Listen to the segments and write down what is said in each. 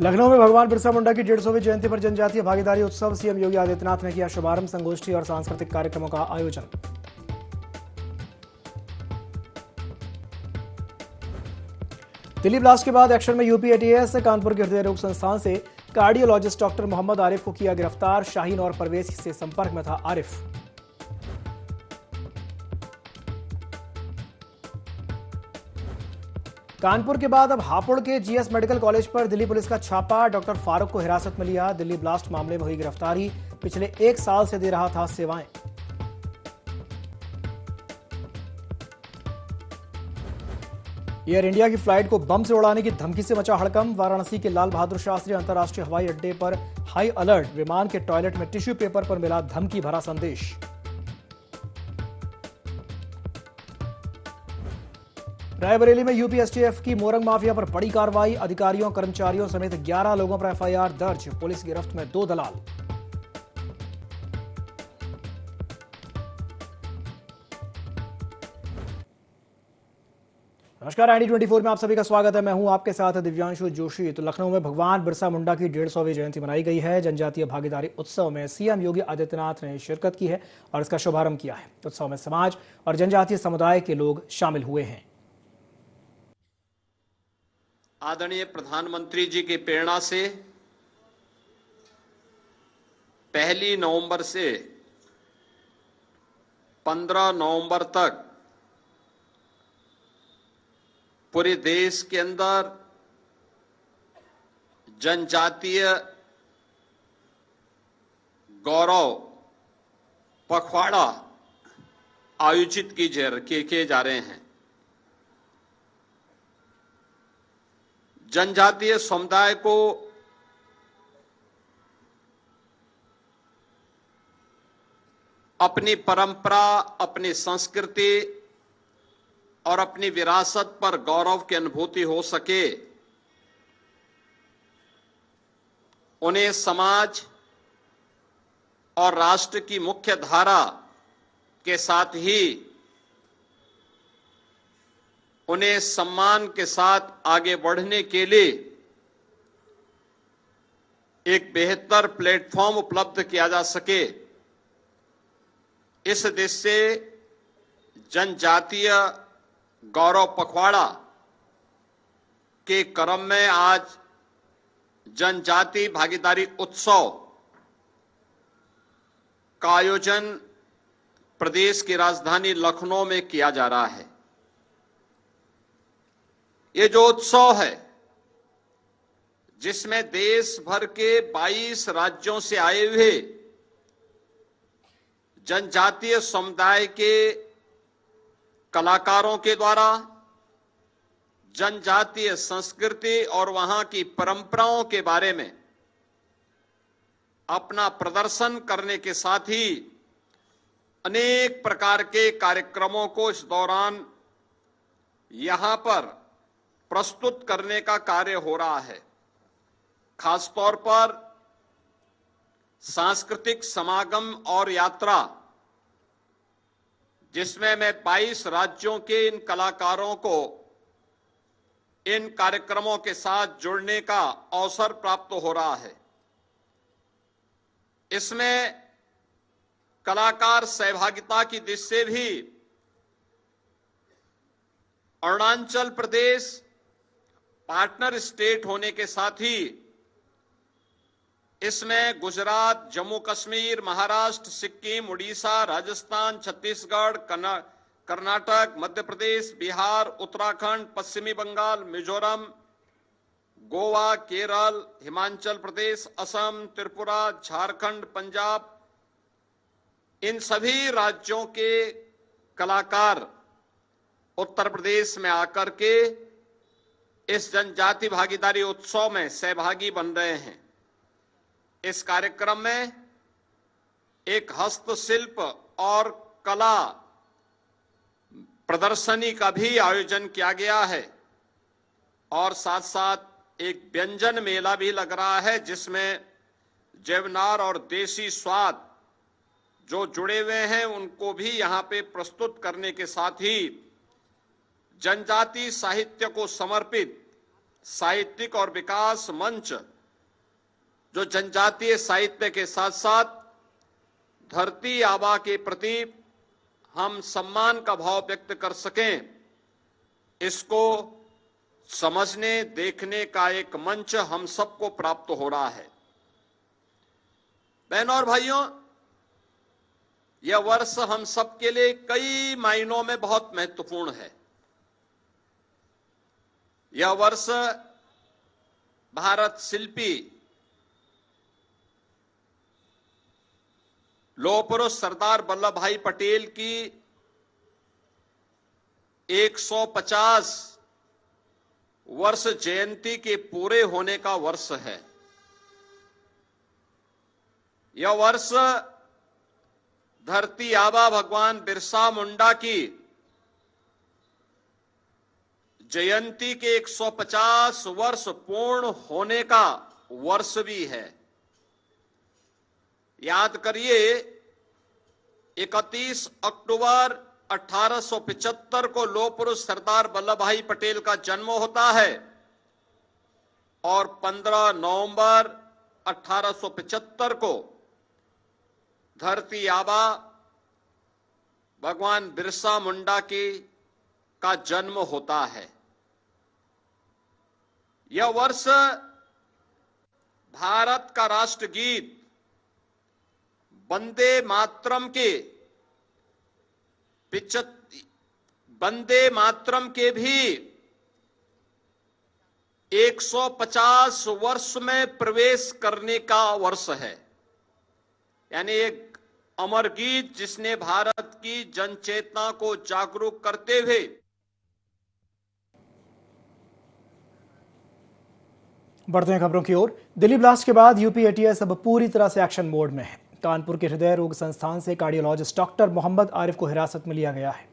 लखनऊ में भगवान बिरसा मुंडा की 150वीं जयंती पर जनजातीय भागीदारी उत्सव सीएम योगी आदित्यनाथ ने किया शुभारंभ। संगोष्ठी और सांस्कृतिक कार्यक्रमों का आयोजन। दिल्ली ब्लास्ट के बाद एक्शन में यूपी एटीएस। कानपुर के हृदय रोग संस्थान से कार्डियोलॉजिस्ट डॉक्टर मोहम्मद आरिफ को किया गिरफ्तार। शाहीन और परवेज से संपर्क में था आरिफ। कानपुर के बाद अब हापुड़ के जीएस मेडिकल कॉलेज पर दिल्ली पुलिस का छापा। डॉक्टर फारूक को हिरासत में लिया। दिल्ली ब्लास्ट मामले में हुई गिरफ्तारी। पिछले 1 साल से दे रहा था सेवाएं। एयर इंडिया की फ्लाइट को बम से उड़ाने की धमकी से मचा हड़कंप। वाराणसी के लाल बहादुर शास्त्री अंतर्राष्ट्रीय हवाई अड्डे पर हाई अलर्ट। विमान के टॉयलेट में टिश्यू पेपर पर मिला धमकी भरा संदेश। रायबरेली में यूपी एसटीएफ की मोरंग माफिया पर बड़ी कार्रवाई। अधिकारियों कर्मचारियों समेत 11 लोगों पर एफआईआर दर्ज। पुलिस गिरफ्त में 2 दलाल। नमस्कार, ID24 में आप सभी का स्वागत है। मैं हूं आपके साथ दिव्यांशु जोशी। तो लखनऊ में भगवान बिरसा मुंडा की 150वीं जयंती मनाई गई है। जनजातीय भागीदारी उत्सव में सीएम योगी आदित्यनाथ ने शिरकत की है और इसका शुभारंभ किया है। उत्सव में समाज और जनजातीय समुदाय के लोग शामिल हुए हैं। आदरणीय प्रधानमंत्री जी की प्रेरणा से 1 नवंबर से 15 नवंबर तक पूरे देश के अंदर जनजातीय गौरव पखवाड़ा आयोजित किए जा रहे हैं। जनजातीय समुदाय को अपनी परंपरा, अपनी संस्कृति और अपनी विरासत पर गौरव की अनुभूति हो सके, उन्हें समाज और राष्ट्र की मुख्य धारा के साथ ही उन्हें सम्मान के साथ आगे बढ़ने के लिए एक बेहतर प्लेटफॉर्म उपलब्ध किया जा सके, इस देश से जनजातीय गौरव पखवाड़ा के क्रम में आज जनजातीय भागीदारी उत्सव का आयोजन प्रदेश की राजधानी लखनऊ में किया जा रहा है। ये जो उत्सव है, जिसमें देश भर के 22 राज्यों से आए हुए जनजातीय समुदाय के कलाकारों के द्वारा जनजातीय संस्कृति और वहां की परंपराओं के बारे में अपना प्रदर्शन करने के साथ ही अनेक प्रकार के कार्यक्रमों को इस दौरान यहां पर प्रस्तुत करने का कार्य हो रहा है। खासतौर पर सांस्कृतिक समागम और यात्रा, जिसमें मैं 22 राज्यों के इन कलाकारों को इन कार्यक्रमों के साथ जुड़ने का अवसर प्राप्त हो रहा है। इसमें कलाकार सहभागिता की दृष्टि से भी अरुणाचल प्रदेश पार्टनर स्टेट होने के साथ ही इसमें गुजरात, जम्मू कश्मीर, महाराष्ट्र, सिक्किम, उड़ीसा, राजस्थान, छत्तीसगढ़, कर्नाटक, मध्य प्रदेश, बिहार, उत्तराखंड, पश्चिमी बंगाल, मिजोरम, गोवा, केरल, हिमाचल प्रदेश, असम, त्रिपुरा, झारखंड, पंजाब, इन सभी राज्यों के कलाकार उत्तर प्रदेश में आकर के इस जनजाति भागीदारी उत्सव में सहभागी बन रहे हैं। इस कार्यक्रम में एक हस्तशिल्प और कला प्रदर्शनी का भी आयोजन किया गया है और साथ साथ एक व्यंजन मेला भी लग रहा है, जिसमें जैवनार और देसी स्वाद जो जुड़े हुए हैं उनको भी यहां पे प्रस्तुत करने के साथ ही जनजातीय साहित्य को समर्पित साहित्यिक और विकास मंच जो जनजातीय साहित्य के साथ साथ धरती आबा के प्रति हम सम्मान का भाव व्यक्त कर सकें, इसको समझने देखने का एक मंच हम सबको प्राप्त हो रहा है। बहनों और भाइयों, यह वर्ष हम सबके लिए कई मायनों में बहुत महत्वपूर्ण है। यह वर्ष भारत शिल्पी लौह पुरुष सरदार वल्लभ भाई पटेल की 150 वर्ष जयंती के पूरे होने का वर्ष है। यह वर्ष धरती आबा भगवान बिरसा मुंडा की जयंती के 150 वर्ष पूर्ण होने का वर्ष भी है। याद करिए, 31 अक्टूबर 1875 को लौह पुरुष सरदार वल्लभ भाई पटेल का जन्म होता है और 15 नवंबर 1875 को धरती आबा भगवान बिरसा मुंडा का जन्म होता है। यह वर्ष भारत का राष्ट्रगीत वंदे मातरम के भी 150 वर्ष में प्रवेश करने का वर्ष है। यानी एक अमर गीत जिसने भारत की जनचेतना को जागरूक करते हुए बढ़ते हैं खबरों की ओर। दिल्ली ब्लास्ट के बाद यूपी एटीएस अब पूरी तरह से एक्शन मोड में है। कानपुर के हृदय रोग संस्थान से कार्डियोलॉजिस्ट डॉक्टर मोहम्मद आरिफ को हिरासत में लिया गया है।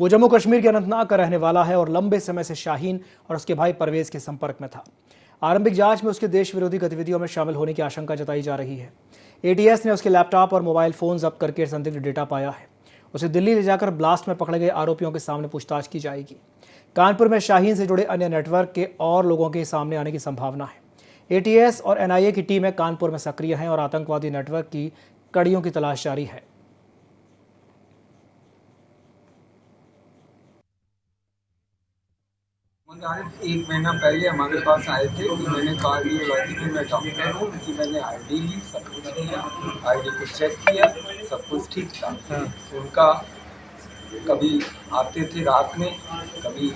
वो जम्मू कश्मीर के अनंतनाग का रहने वाला है और लंबे समय से शाहीन और उसके भाई परवेज के संपर्क में था। आरंभिक जांच में उसके देश विरोधी गतिविधियों में शामिल होने की आशंका जताई जा रही है। एटीएस ने उसके लैपटॉप और मोबाइल फोन जब्त करके संदिग्ध डेटा पाया है। उसे दिल्ली ले जाकर ब्लास्ट में पकड़े गए आरोपियों के सामने पूछताछ की जाएगी। कानपुर में शाहीन से जुड़े अन्य नेटवर्क के और लोगों के सामने आने की संभावना है। एटीएस और एनआईए की टीमें कानपुर में सक्रिय हैं और आतंकवादी नेटवर्क की कड़ियों की तलाश जारी है। एक महीना पहले हमारे पास आए थे कि मैंने कार्डियोलॉजी में मैं डॉक्टर हूँ, कि मैंने आईडी ली, सब कुछ किया, आईडी को चेक किया, सब कुछ ठीक था। उनका कभी आते थे रात में, कभी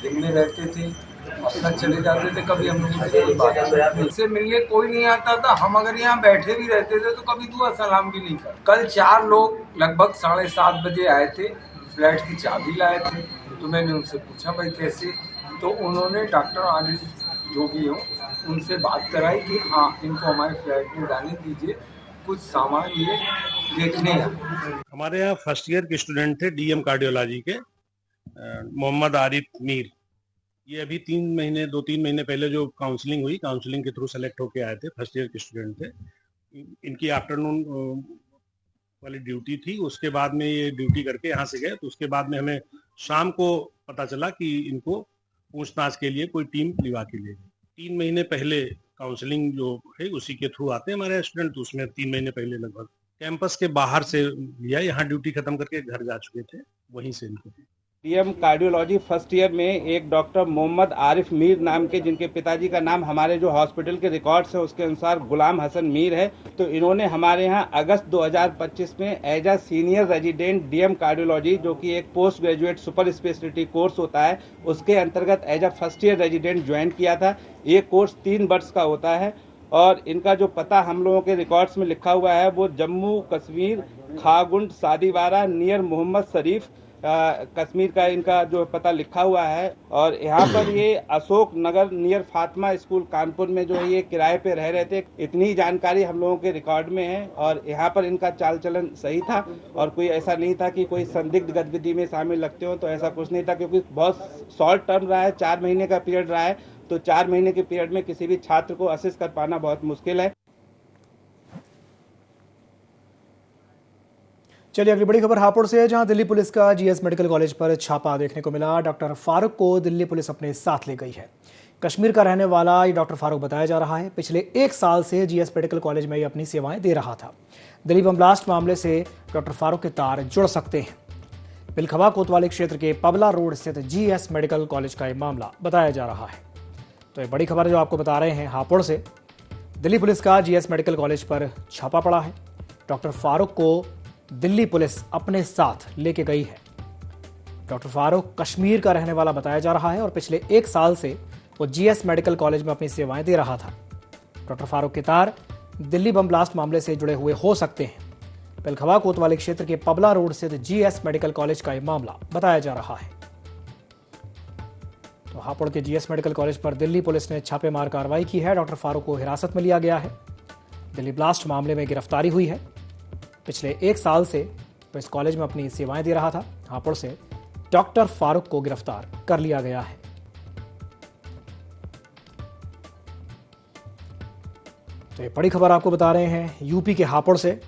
दिन में रहते थे, अपना चले जाते थे, कभी हम लोग से कोई बात नहीं। इससे मिलने कोई नहीं आता था। हम अगर यहाँ बैठे भी रहते थे तो कभी दुआ सलाम भी नहीं कर। कल 4 लोग लगभग 7:30 बजे आए थे, फ्लैट की चाबी लाए थे। तो मैंने उनसे पूछा भाई कैसे, तो उन्होंने डॉक्टर आरिफ जो भी हो उनसे बात कराई कि हाँ इनको हमारे फ्लैट में जाने दीजिए, कुछ सामान ये देखने आए। हमारे यहाँ फर्स्ट ईयर के स्टूडेंट थे डीएम कार्डियोलॉजी के, मोहम्मद आरिफ मीर। ये अभी 2-3 महीने पहले जो काउंसलिंग हुई, काउंसलिंग के थ्रू सेलेक्ट होके आए थे, फर्स्ट ईयर के स्टूडेंट थे। इनकी आफ्टरनून वाली ड्यूटी थी, उसके बाद में ये ड्यूटी करके यहाँ से गए। तो उसके बाद में हमें शाम को पता चला कि इनको पूछताछ के लिए कोई टीम लिवा के ले गई। 3 महीने पहले काउंसलिंग जो है उसी के थ्रू आते हैं हमारे स्टूडेंट, तो उसमें 3 महीने पहले लगभग कैंपस के बाहर से लिया, यहाँ ड्यूटी खत्म करके घर जा चुके थे, वहीं से इनको। डीएम कार्डियोलॉजी फर्स्ट ईयर में एक डॉक्टर मोहम्मद आरिफ मीर नाम के, जिनके पिताजी का नाम हमारे जो हॉस्पिटल के रिकॉर्ड्स है उसके अनुसार गुलाम हसन मीर है, तो इन्होंने हमारे यहाँ अगस्त 2025 में as a senior resident DM cardiology, जो कि एक post graduate super speciality course होता है, उसके अंतर्गत as a first year resident join किया था। ये कोर्स 3 वर्ष का होता है और इनका जो पता हम लोगों के रिकॉर्ड्स में लिखा हुआ है वो जम्मू कश्मीर खागुंड सादीवारा नियर मोहम्मद शरीफ कश्मीर का इनका जो पता लिखा हुआ है। और यहाँ पर ये अशोक नगर नियर फातिमा स्कूल कानपुर में जो है ये किराए पे रह रहे थे। इतनी जानकारी हम लोगों के रिकॉर्ड में है और यहाँ पर इनका चाल चलन सही था और कोई ऐसा नहीं था कि कोई संदिग्ध गतिविधि में शामिल लगते हो, तो ऐसा कुछ नहीं था, क्योंकि बहुत शॉर्ट टर्म रहा है, 4 महीने का पीरियड रहा है, तो 4 महीने के पीरियड में किसी भी छात्र को असिस्ट कर पाना बहुत मुश्किल है। चलिए अगली बड़ी खबर हापुड़ से है, जहां दिल्ली पुलिस का जीएस मेडिकल कॉलेज पर छापा देखने को मिला। डॉक्टर फारूक को दिल्ली पुलिस अपने साथ ले गई है। कश्मीर का रहने वाला ये डॉक्टर फारूक बताया जा रहा है। पिछले 1 साल से जीएस मेडिकल कॉलेज में ये अपनी सेवाएं दे रहा था। दिल्ली बम ब्लास्ट मामले से डॉक्टर फारूक के तार जुड़ सकते हैं। पिलखवा कोतवाली क्षेत्र के पबला रोड स्थित जीएस मेडिकल कॉलेज का ये मामला बताया जा रहा है। तो ये बड़ी खबर जो आपको बता रहे हैं हापुड़ से। दिल्ली पुलिस का जीएस मेडिकल कॉलेज पर छापा पड़ा है। डॉक्टर फारूक को दिल्ली पुलिस अपने साथ लेके गई है। डॉक्टर फारूक कश्मीर का रहने वाला बताया जा रहा है और पिछले 1 साल से वो जीएस मेडिकल कॉलेज में अपनी सेवाएं दे रहा था। डॉक्टर फारूक के तार दिल्ली बम ब्लास्ट मामले से जुड़े हुए हो सकते हैं। पिलखवा कोतवाली क्षेत्र के पबला रोड स्थित जीएस मेडिकल कॉलेज का यह मामला बताया जा रहा है। तो हापुड़ के जीएस मेडिकल कॉलेज पर दिल्ली पुलिस ने छापेमार कार्रवाई की है। डॉक्टर फारूक को हिरासत में लिया गया है। दिल्ली ब्लास्ट मामले में गिरफ्तारी हुई है। पिछले 1 साल से वो इस कॉलेज में अपनी सेवाएं दे रहा था। हापुड़ से डॉक्टर फारूक को गिरफ्तार कर लिया गया है। तो ये बड़ी खबर आपको बता रहे हैं यूपी के हापुड़ से।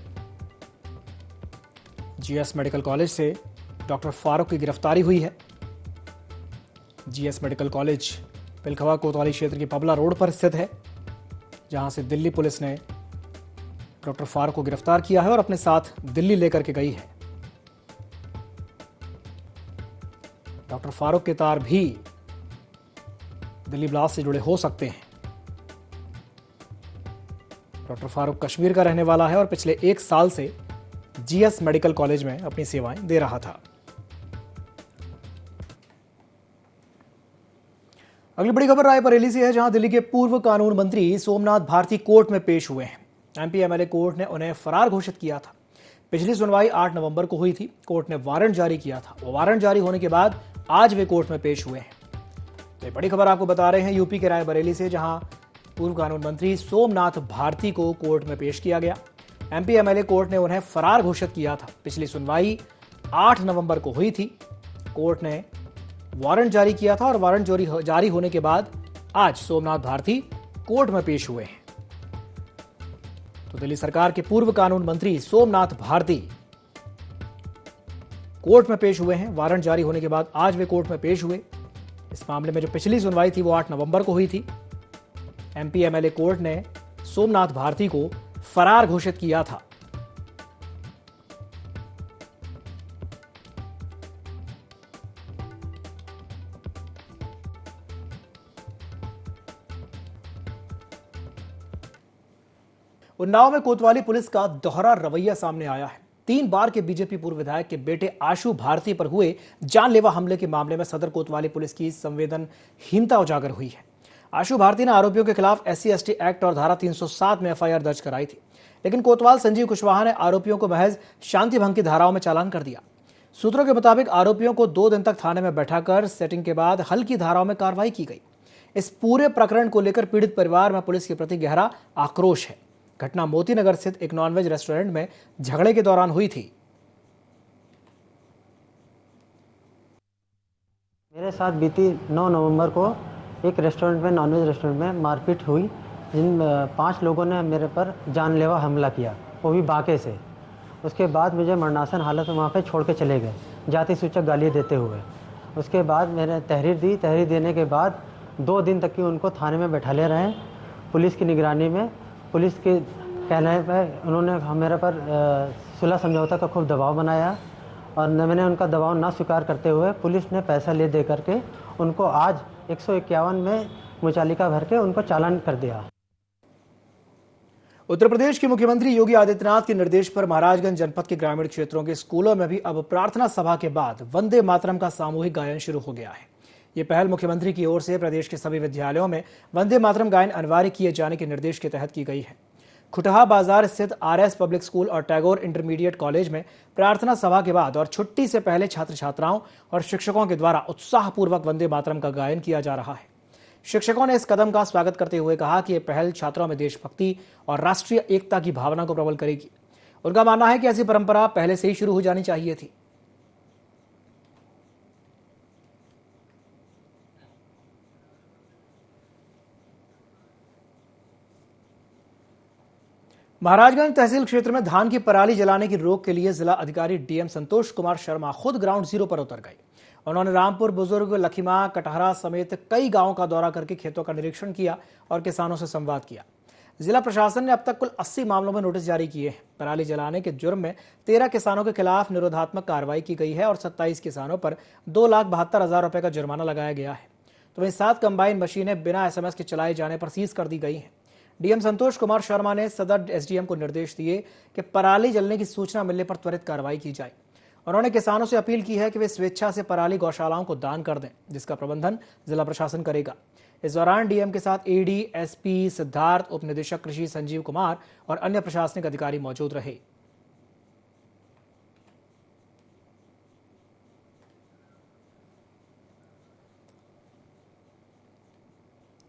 जीएस मेडिकल कॉलेज से डॉक्टर फारूक की गिरफ्तारी हुई है। जीएस मेडिकल कॉलेज पिलखवा कोतवाली क्षेत्र के पबला रोड पर स्थित है, जहां से दिल्ली पुलिस ने डॉक्टर फारूक को गिरफ्तार किया है और अपने साथ दिल्ली लेकर के गई है। डॉक्टर फारूक के तार भी दिल्ली ब्लास्ट से जुड़े हो सकते हैं। डॉक्टर फारूक कश्मीर का रहने वाला है और पिछले 1 साल से जीएस मेडिकल कॉलेज में अपनी सेवाएं दे रहा था। अगली बड़ी खबर रायबरेली से है, जहां दिल्ली के पूर्व कानून मंत्री सोमनाथ भारती कोर्ट में पेश हुए हैं। एमपी एमएलए कोर्ट ने उन्हें फरार घोषित किया था। पिछली सुनवाई 8 नवंबर को हुई थी। कोर्ट ने वारंट जारी किया था। वो वारंट जारी होने के बाद आज वे कोर्ट में पेश हुए हैं। तो बड़ी खबर आपको बता रहे हैं यूपी के रायबरेली से, जहां पूर्व कानून मंत्री सोमनाथ भारती को कोर्ट में पेश किया गया। एमपी एमएलए कोर्ट ने उन्हें फरार घोषित किया था। पिछली सुनवाई 8 नवंबर को हुई थी। कोर्ट ने वारंट जारी किया था और वारंट जारी होने के बाद आज सोमनाथ भारती कोर्ट में पेश हुए हैं। तो दिल्ली सरकार के पूर्व कानून मंत्री सोमनाथ भारती कोर्ट में पेश हुए हैं। वारंट जारी होने के बाद आज वे कोर्ट में पेश हुए। इस मामले में जो पिछली सुनवाई थी वो 8 नवंबर को हुई थी। एमपी एमएलए कोर्ट ने सोमनाथ भारती को फरार घोषित किया था। उन्नाव में कोतवाली पुलिस का दोहरा रवैया सामने आया है। 3 बार के बीजेपी पूर्व विधायक के बेटे आशु भारती पर हुए जानलेवा हमले के मामले में सदर कोतवाली पुलिस की संवेदनहीनता उजागर हुई है। आशु भारती ने आरोपियों के खिलाफ SC/ST एक्ट और धारा 307 में FIR दर्ज कराई थी, लेकिन कोतवाल संजीव कुशवाहा ने आरोपियों को महज शांति भंग की धाराओं में चालान कर दिया। सूत्रों के मुताबिक आरोपियों को 2 दिन तक थाने में बैठाकर सेटिंग के बाद हल्की धाराओं में कार्रवाई की गई। इस पूरे प्रकरण को लेकर पीड़ित परिवार में पुलिस के प्रति गहरा आक्रोश है। घटना मोती नगर स्थित एक नॉनवेज रेस्टोरेंट में झगड़े के दौरान हुई थी। मेरे साथ बीती 9 नवंबर को एक रेस्टोरेंट में, नॉनवेज रेस्टोरेंट में मारपीट हुई, जिन 5 लोगों ने मेरे पर जानलेवा हमला किया, वो भी बाके से। उसके बाद मुझे मरणासन हालत में वहाँ पे छोड़ के चले गए, जाति सूचक गालियाँ देते हुए। उसके बाद मैंने तहरीर दी। तहरीर देने के बाद 2 दिन तक की उनको थाने में बैठा ले रहे पुलिस की निगरानी में। पुलिस के कहने पर उन्होंने मेरे पर सुलह समझौता का खूब दबाव बनाया और मैंने उनका दबाव ना स्वीकार करते हुए पुलिस ने पैसा ले दे करके उनको आज 151 में मुचालिका भर के उनको चालान कर दिया। उत्तर प्रदेश के मुख्यमंत्री योगी आदित्यनाथ के निर्देश पर महाराजगंज जनपद के ग्रामीण क्षेत्रों के स्कूलों में भी अब प्रार्थना सभा के बाद वंदे मातरम का सामूहिक गायन शुरू हो गया है। ये पहल मुख्यमंत्री की ओर से प्रदेश के सभी विद्यालयों में वंदे मातरम गायन अनिवार्य किए जाने के निर्देश के तहत की गई है। खुटहा बाजार स्थित RS पब्लिक स्कूल और टैगोर इंटरमीडिएट कॉलेज में प्रार्थना सभा के बाद और छुट्टी से पहले छात्र छात्राओं और शिक्षकों के द्वारा उत्साहपूर्वक वंदे मातरम का गायन किया जा रहा है। शिक्षकों ने इस कदम का स्वागत करते हुए कहा कि यह पहल छात्रों में देशभक्ति और राष्ट्रीय एकता की भावना को प्रबल करेगी। उनका मानना है कि ऐसी परंपरा पहले से ही शुरू हो जानी चाहिए थी। महाराजगंज तहसील क्षेत्र में धान की पराली जलाने की रोक के लिए जिला अधिकारी DM संतोष कुमार शर्मा खुद ग्राउंड जीरो पर उतर गए। उन्होंने रामपुर, बुजुर्ग, लखीमा, कटहरा समेत कई गांवों का दौरा करके खेतों का निरीक्षण किया और किसानों से संवाद किया। जिला प्रशासन ने अब तक कुल 80 मामलों में नोटिस जारी किए हैं। पराली जलाने के जुर्म में 13 किसानों के खिलाफ निरोधात्मक कार्रवाई की गई है और 27 किसानों पर 2,72,000 रुपए का जुर्माना लगाया गया है। तो वहीं 7 कंबाइन मशीनें बिना SMS के चलाए जाने पर सीज कर दी गई हैं। डीएम संतोष कुमार शर्मा ने सदर SDM को निर्देश दिए कि पराली जलने की सूचना मिलने पर त्वरित कार्रवाई की जाए। उन्होंने किसानों से अपील की है कि वे स्वेच्छा से पराली गौशालाओं को दान कर दें, जिसका प्रबंधन जिला प्रशासन करेगा। इस दौरान डीएम के साथ AD, SP सिद्धार्थ, उप निदेशक कृषि संजीव कुमार और अन्य प्रशासनिक अधिकारी मौजूद रहे।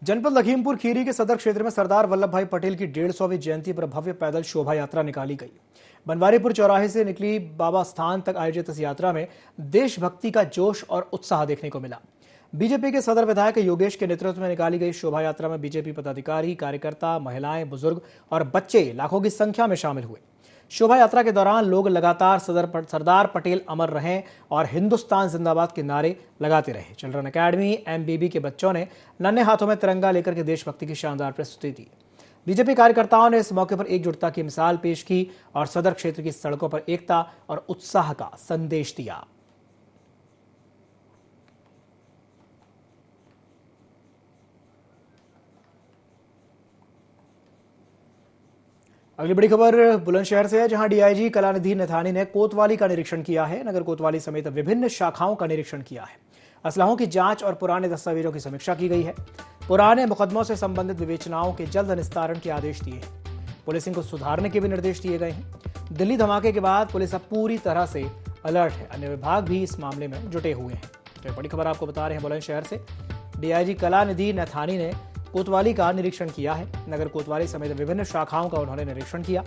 जनपद लखीमपुर खीरी के सदर क्षेत्र में सरदार वल्लभ भाई पटेल की 150वीं जयंती पर भव्य पैदल शोभा यात्रा निकाली गई। बनवारीपुर चौराहे से निकली बाबा स्थान तक आयोजित इस यात्रा में देशभक्ति का जोश और उत्साह देखने को मिला। बीजेपी के सदर विधायक योगेश के नेतृत्व में निकाली गई शोभा यात्रा में बीजेपी पदाधिकारी, कार्यकर्ता, महिलाएं, बुजुर्ग और बच्चे लाखों की संख्या में शामिल हुए। शोभा यात्रा के दौरान लोग लगातार सरदार पटेल अमर रहें और हिंदुस्तान जिंदाबाद के नारे लगाते रहे। चिल्ड्रन अकेडमी MBB के बच्चों ने नन्हे हाथों में तिरंगा लेकर के देशभक्ति की शानदार प्रस्तुति दी। बीजेपी कार्यकर्ताओं ने इस मौके पर एकजुटता की मिसाल पेश की और सदर क्षेत्र की सड़कों पर एकता और उत्साह का संदेश दिया। अगली बड़ी खबर बुलंदशहर से है, जहां DIG कलानिधि नथानी ने कोतवाली का निरीक्षण किया है। नगर कोतवाली समेत विभिन्न शाखाओं का निरीक्षण किया है। असलाहों की जांच और पुराने दस्तावेजों की समीक्षा की गई है। पुराने मुकदमों से संबंधित विवेचनाओं के जल्द निस्तारण के आदेश दिए हैं। पुलिसिंग को सुधारने के भी निर्देश दिए गए हैं। दिल्ली धमाके के बाद पुलिस अब पूरी तरह से अलर्ट है। अन्य विभाग भी इस मामले में जुटे हुए हैं। तो बड़ी खबर आपको बता रहे हैं बुलंदशहर से। DIG कलानिधि नथानी ने कोतवाली का निरीक्षण किया है। नगर कोतवाली समेत विभिन्न शाखाओं का उन्होंने निरीक्षण किया।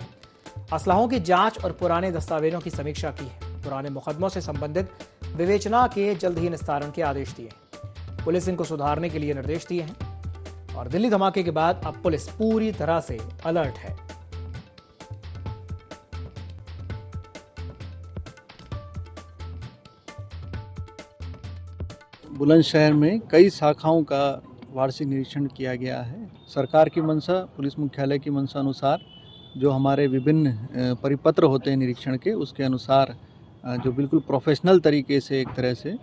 असलाहों की जांच और पुराने दस्तावेजों की समीक्षा की है। पुराने मुकदमों से संबंधित विवेचना के जल्द ही निस्तारण के आदेश दिए। पुलिसिंग को सुधारने के लिए निर्देश दिए हैं और दिल्ली धमाके के बाद अब पुलिस पूरी तरह से अलर्ट है। बुलंदशहर में कई शाखाओं का वार्षिक निरीक्षण किया गया है। सरकार की मंशा, पुलिस मुख्यालय की मंशा अनुसार जो हमारे विभिन्न परिपत्र होते हैं निरीक्षण के, उसके अनुसार जो बिल्कुल प्रोफेशनल तरीके से एक तरह से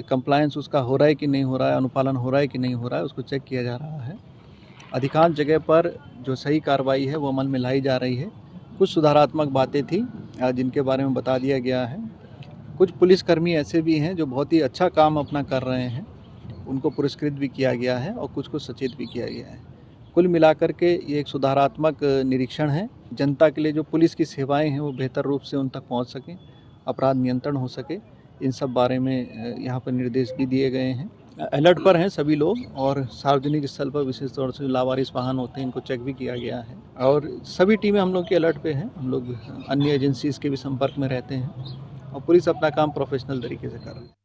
कंप्लायंस उसका हो रहा है कि नहीं हो रहा है, अनुपालन हो रहा है कि नहीं हो रहा है, उसको चेक किया जा रहा है। अधिकांश जगह पर जो सही कार्रवाई है वो अमल में लाई जा रही है। कुछ सुधारात्मक बातें थी जिनके बारे में बता दिया गया है। कुछ पुलिसकर्मी ऐसे भी हैं जो बहुत ही अच्छा काम अपना कर रहे हैं, उनको पुरस्कृत भी किया गया है और कुछ को सचेत भी किया गया है। कुल मिलाकर के ये एक सुधारात्मक निरीक्षण है। जनता के लिए जो पुलिस की सेवाएं हैं वो बेहतर रूप से उन तक पहुंच सकें, अपराध नियंत्रण हो सके, इन सब बारे में यहाँ पर निर्देश भी दिए गए हैं। अलर्ट पर हैं सभी लोग और सार्वजनिक स्थल पर विशेष तौर से लावारिस वाहन होते हैं, इनको चेक भी किया गया है और सभी टीमें हम लोग की अलर्ट पे हैं। हम लोग अन्य एजेंसीज के भी संपर्क में रहते हैं और पुलिस अपना काम प्रोफेशनल तरीके से कर रही है।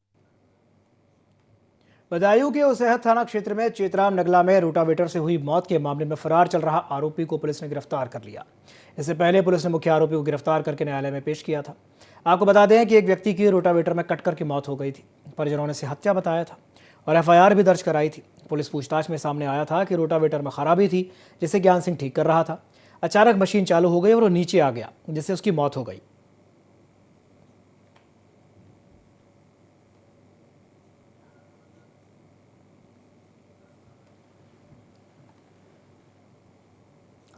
बदायूं के उसहद थाना क्षेत्र में चेतराम नगला में रोटावेटर से हुई मौत के मामले में फरार चल रहा आरोपी को पुलिस ने गिरफ्तार कर लिया। इससे पहले पुलिस ने मुख्य आरोपी को गिरफ्तार करके न्यायालय में पेश किया था। आपको बता दें कि एक व्यक्ति की रोटावेटर में कटकर की मौत हो गई थी। परिजनों ने इसे हत्या बताया था और FIR भी दर्ज कराई थी। पुलिस पूछताछ में सामने आया था कि रोटावेटर में खराबी थी, जिसे ज्ञान सिंह ठीक कर रहा था। अचानक मशीन चालू हो गई और वो नीचे आ गया, जिससे उसकी मौत हो गई।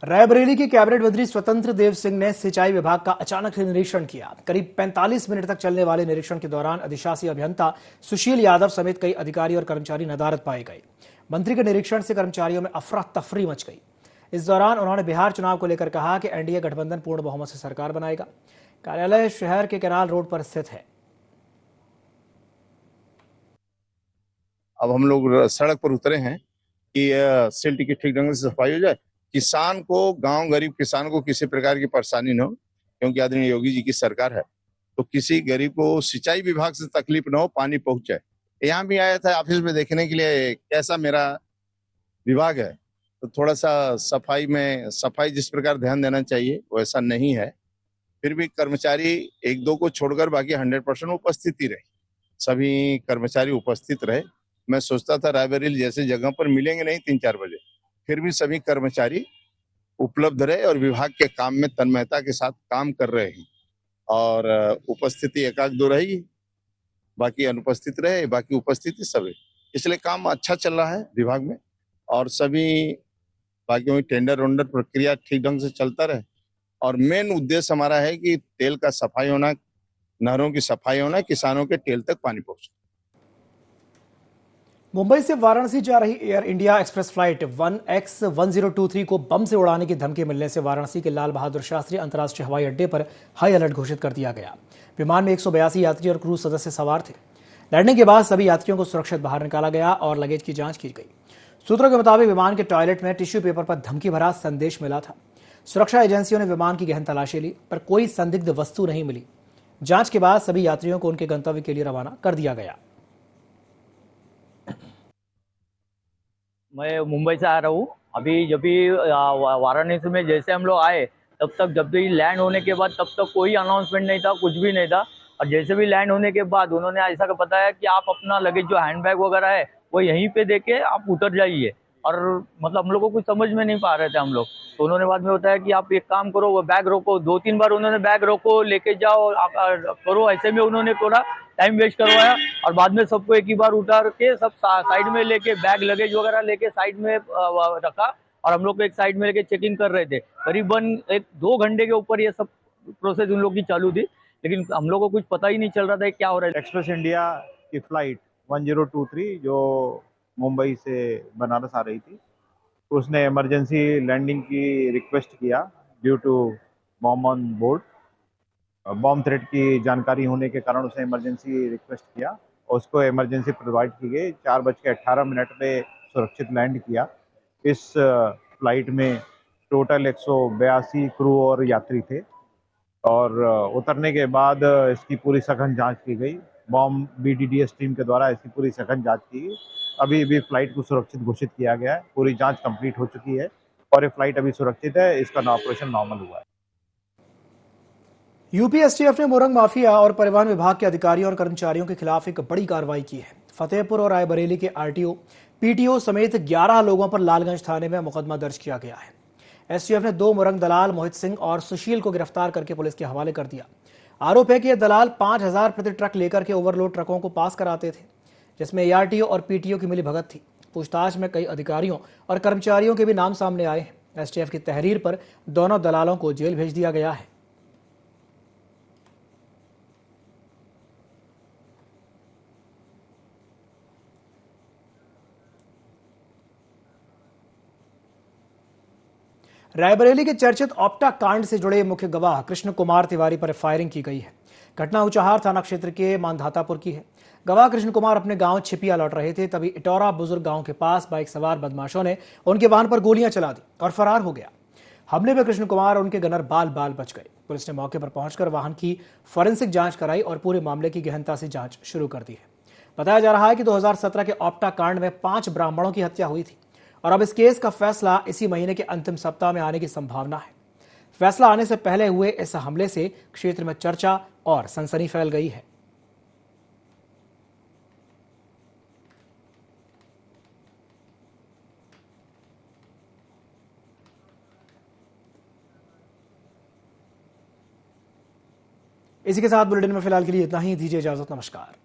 रायबरेली के कैबिनेट मंत्री स्वतंत्र देव सिंह ने सिंचाई विभाग का अचानक से निरीक्षण किया। करीब 45 मिनट तक चलने वाले निरीक्षण के दौरान अधिशासी अभियंता सुशील यादव समेत कई अधिकारी और कर्मचारी नदारद पाए गए। मंत्री के निरीक्षण से कर्मचारियों में अफरा तफरी मच गई। इस दौरान उन्होंने बिहार चुनाव को लेकर कहा कि NDA गठबंधन पूर्ण बहुमत से सरकार बनाएगा। कार्यालय शहर के कैनाल रोड पर स्थित है। अब हम लोग सड़क पर उतरे हैं कि सिल्ट की ठीक ढंग से सफाई हो जाए, किसान को, गांव गरीब किसान को किसी प्रकार की परेशानी न हो, क्योंकि आदरणीय योगी जी की सरकार है तो किसी गरीब को सिंचाई विभाग से तकलीफ न हो, पानी पहुंचे। यहाँ भी आया था ऑफिस में देखने के लिए कैसा मेरा विभाग है, तो थोड़ा सा सफाई जिस प्रकार ध्यान देना चाहिए वैसा नहीं है। फिर भी कर्मचारी एक दो को छोड़कर बाकी 100% उपस्थिति रही। सभी कर्मचारी उपस्थित रहे। मैं सोचता था रायबरेली जैसे जगह पर मिलेंगे नहीं 3-4 बजे, फिर भी सभी कर्मचारी उपलब्ध रहे और विभाग के काम में तन्मयता के साथ काम कर रहे हैं। और उपस्थिति एकाध दो रही, बाकी अनुपस्थित रहे, बाकी उपस्थिति सभी। इसलिए काम अच्छा चल रहा है विभाग में और सभी बाकी वही टेंडर वेंडर प्रक्रिया ठीक ढंग से चलता रहे। और मेन उद्देश्य हमारा है कि तेल का सफाई होना, नहरों की सफाई होना, किसानों के टेल तक पानी पहुंचे। मुंबई से वाराणसी जा रही air India express flight 1X1023 को बम से उड़ाने की धमकी मिलने से वाराणसी के लाल बहादुर शास्त्री अंतर्राष्ट्रीय हवाई अड्डे पर हाई अलर्ट घोषित कर दिया गया। विमान में 182 यात्री और क्रू सदस्य सवार थे। लैंडिंग के बाद सभी यात्रियों को सुरक्षित बाहर निकाला गया और लगेज की जांच की गई। सूत्रों के मुताबिक विमान के टॉयलेट में टिश्यू पेपर पर धमकी भरा संदेश मिला था। सुरक्षा एजेंसियों ने विमान की गहन तलाशी ली, पर कोई संदिग्ध वस्तु नहीं मिली। जांच के बाद सभी यात्रियों को उनके गंतव्य के लिए रवाना कर दिया गया। मैं मुंबई से आ रहा हूँ। अभी जब भी वाराणसी में जैसे हम लोग आए तब तक, जब भी लैंड होने के बाद तब तक कोई अनाउंसमेंट नहीं था, कुछ भी नहीं था। और जैसे भी लैंड होने के बाद उन्होंने ऐसा बताया कि आप अपना लगेज जो हैंडबैग वगैरह है वो यहीं पे देके आप उतर जाइए। और मतलब हम लोग को कुछ समझ में नहीं पा रहे थे हम लोग, तो उन्होंने बाद में बताया कि आप एक काम करो, वो बैग रोको। 2-3 बार उन्होंने बैग रोको, लेके जाओ, करो। ऐसे में उन्होंने थोड़ा टाइम वेस्ट करवाया और बाद में सबको एक ही बार उतार के सब साइड में लेके बैग लगेज वगैरह लेके साइड में रखा और हम लोग को एक साइड में लेके चेकिंग कर रहे थे। करीबन 1-2 घंटे के ऊपर ये सब प्रोसेस उन लोग की चालू थी, लेकिन हम लोग को कुछ पता ही नहीं चल रहा था क्या हो रहा है। एक्सप्रेस इंडिया की फ्लाइट 1023 जो मुंबई से बनारस आ रही थी, उसने इमरजेंसी लैंडिंग की रिक्वेस्ट किया due to bomb on board. Bomb threat की जानकारी होने के कारण उसने इमरजेंसी रिक्वेस्ट किया और उसको इमरजेंसी प्रोवाइड की गई। 4:18 पे सुरक्षित लैंड किया। इस फ्लाइट में टोटल 182 क्रू और यात्री थे और उतरने के बाद इसकी पूरी सघन जांच की गई। बॉम्ब BDDS टीम के द्वारा इसकी पूरी सघन जांच की गई। अभी भी फ्लाइट को सुरक्षित घोषित किया गया है। पूरी जांच कंप्लीट हो चुकी है और ये फ्लाइट अभी सुरक्षित है। इसका ऑपरेशन नॉर्मल हुआ है। यूपी एसटीएफ ने मोरंग माफिया और परिवहन विभाग के अधिकारियों और कर्मचारियों के खिलाफ एक बड़ी कार्रवाई की है। फतेहपुर और रायबरेली के RTO, PTO समेत 11 लोगों पर लालगंज थाने में मुकदमा दर्ज किया गया है। एसटीएफ ने 2 मोरंग दलाल मोहित सिंह और सुशील को गिरफ्तार करके पुलिस के हवाले कर दिया। आरोप है कि ये दलाल 5000 प्रति ट्रक लेकर के ओवरलोड ट्रकों को पास कराते थे, जिसमें ARTO और PTO की मिली भगत थी। पूछताछ में कई अधिकारियों और कर्मचारियों के भी नाम सामने आए हैं। एसटीएफ की तहरीर पर दोनों दलालों को जेल भेज दिया गया है। रायबरेली के चर्चित ऑप्टा कांड से जुड़े मुख्य गवाह कृष्ण कुमार तिवारी पर फायरिंग की गई है। घटना उचाहार थाना क्षेत्र के मानधातापुर की है। गवाह कृष्ण कुमार अपने गांव छिपिया लौट रहे थे, तभी इटौरा बुजुर्ग गांव के पास बाइक सवार बदमाशों ने उनके वाहन पर गोलियां चला दी और फरार हो गया। हमले में कृष्ण कुमार और उनके गनर बाल बाल बच गए। पुलिस ने मौके पर पहुंचकर वाहन की फॉरेंसिक जांच कराई और पूरे मामले की गहनता से जांच शुरू कर दी है। बताया जा रहा है कि 2017 के ऑप्टा कांड में 5 ब्राह्मणों की हत्या हुई थी और अब इस केस का फैसला इसी महीने के अंतिम सप्ताह में आने की संभावना है। फैसला आने से पहले हुए इस हमले से क्षेत्र में चर्चा और सनसनी फैल गई है। इसी के साथ बुलेटिन में फिलहाल के लिए इतना ही। दीजिए इजाजत। नमस्कार।